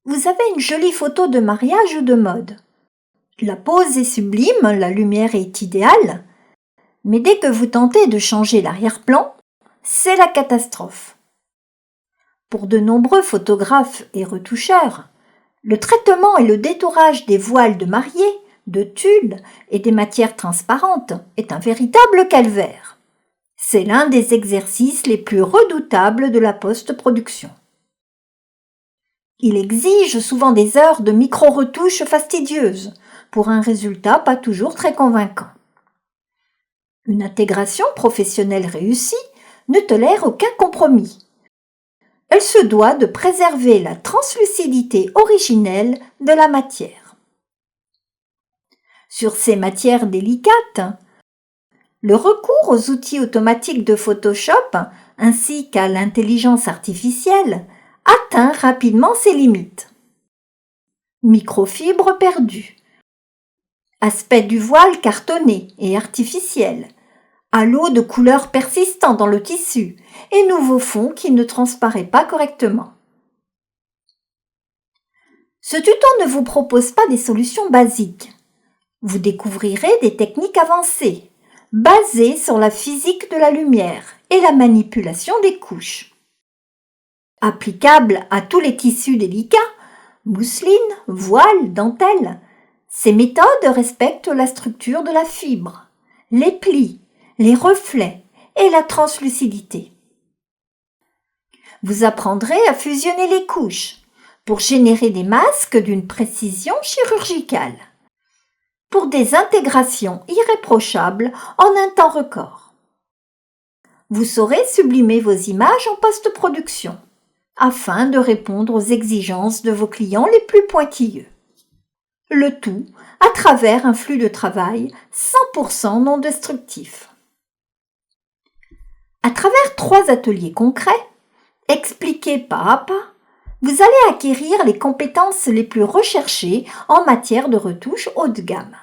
Vous avez une jolie photo de mariage ou de mode. La pose est sublime, la lumière est idéale, mais dès que vous tentez de changer l'arrière-plan, c'est la catastrophe. Pour de nombreux photographes et retoucheurs, le traitement et le détourage des voiles de mariée, de tulle et des matières transparentes est un véritable calvaire. C'est l'un des exercices les plus redoutables de la post-production. Il exige souvent des heures de micro-retouches fastidieuses pour un résultat pas toujours très convaincant. Une intégration professionnelle réussie ne tolère aucun compromis. Elle se doit de préserver la translucidité originelle de la matière. Sur ces matières délicates, le recours aux outils automatiques de Photoshop ainsi qu'à l'intelligence artificielle atteint rapidement ses limites. Microfibres perdues, aspect du voile cartonné et artificiel, halo de couleurs persistant dans le tissu et nouveau fond qui ne transparaît pas correctement. Ce tuto ne vous propose pas des solutions basiques. Vous découvrirez des techniques avancées, basées sur la physique de la lumière et la manipulation des couches. Applicables à tous les tissus délicats, mousseline, voile, dentelle, ces méthodes respectent la structure de la fibre, les plis, les reflets et la translucidité. Vous apprendrez à fusionner les couches pour générer des masques d'une précision chirurgicale, pour des intégrations irréprochables en un temps record. Vous saurez sublimer vos images en post-production afin de répondre aux exigences de vos clients les plus pointilleux. Le tout à travers un flux de travail 100% non destructif. À travers 3 ateliers concrets, expliqués pas à pas, vous allez acquérir les compétences les plus recherchées en matière de retouche haut de gamme.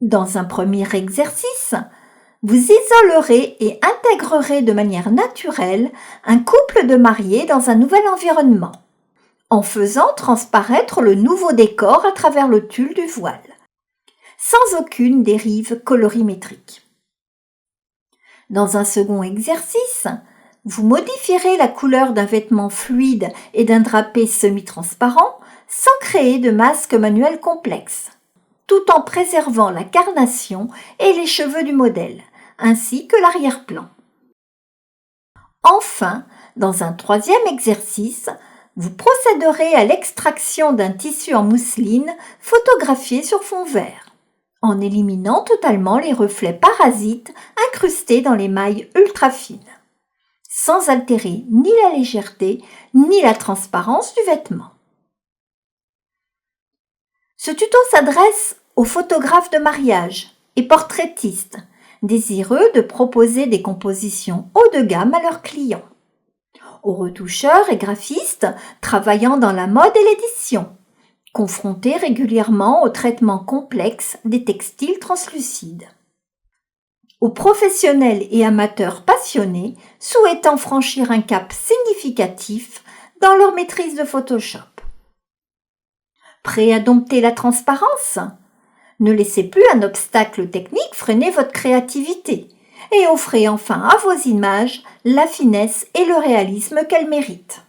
Dans un premier exercice, vous isolerez et intégrerez de manière naturelle un couple de mariés dans un nouvel environnement, en faisant transparaître le nouveau décor à travers le tulle du voile, sans aucune dérive colorimétrique. Dans un second exercice, vous modifierez la couleur d'un vêtement fluide et d'un drapé semi-transparent sans créer de masque manuel complexe, tout en préservant la carnation et les cheveux du modèle, ainsi que l'arrière-plan. Enfin, dans un troisième exercice, vous procéderez à l'extraction d'un tissu en mousseline photographié sur fond vert, en éliminant totalement les reflets parasites incrustés dans les mailles ultra fines, sans altérer ni la légèreté ni la transparence du vêtement. Ce tuto s'adresse aux photographes de mariage et portraitistes, désireux de proposer des compositions haut de gamme à leurs clients, aux retoucheurs et graphistes travaillant dans la mode et l'édition, confrontés régulièrement au traitement complexe des textiles translucides, aux professionnels et amateurs passionnés souhaitant franchir un cap significatif dans leur maîtrise de Photoshop. Prêt à dompter la transparence ? Ne laissez plus un obstacle technique freiner votre créativité et offrez enfin à vos images la finesse et le réalisme qu'elles méritent.